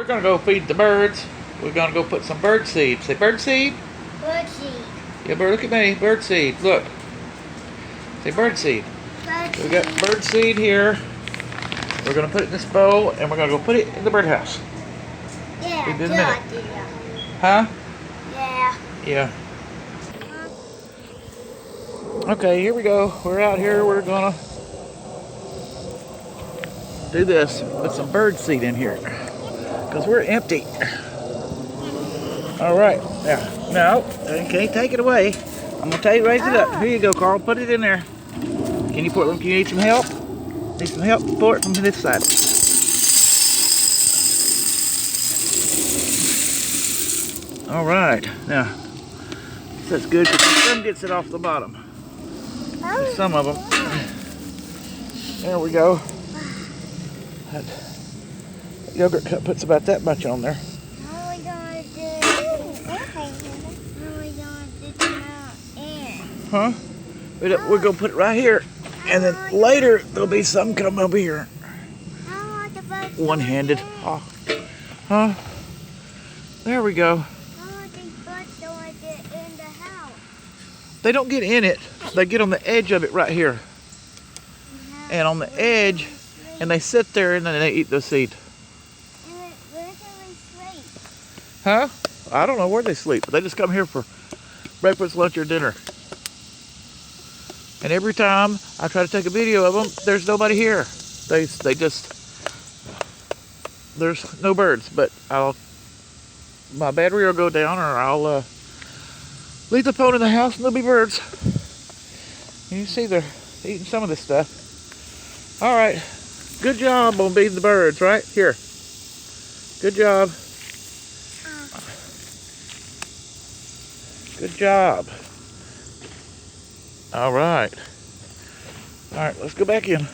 We're gonna go feed the birds. We're gonna go put some bird seed. Say bird seed. Bird seed. Yeah, bird. Look at me. Bird seed. Look. Say bird seed. Bird So we got bird seed here. We're gonna put it in this bowl, and we're gonna go put it in the birdhouse. Yeah. In a minute. Yeah. Huh? Yeah. Yeah. Okay, here we go. We're out here. We're gonna do this. Put some bird seed in here because we're empty. All right. Now, okay, take it away. I'm gonna tell you, raise it up. Here you go, Carl. Put it in there. Can you Can you need some help? Need some help? Pour it from this side. All right. Now, that's good because some gets it off the bottom. Some of them. There we go. That yogurt cup puts about that much on there. How are we gonna do? Huh? We're gonna put it right here, and then later there'll be some come over here. One-handed. Oh. Huh? There we go. They don't get in it. They get on the edge of it right here. And on the edge, and they sit there and then they eat the seed. Where do we sleep? Huh? I don't know where they sleep, but they just come here for breakfast, lunch, or dinner. And every time I try to take a video of them, there's nobody here. They just, there's no birds, but my battery will go down, or I'll leave the phone in the house and there'll be birds. And you see they're eating some of this stuff. All right, good job on feeding the birds, right? Here, good job. Good job. All right, let's go back in.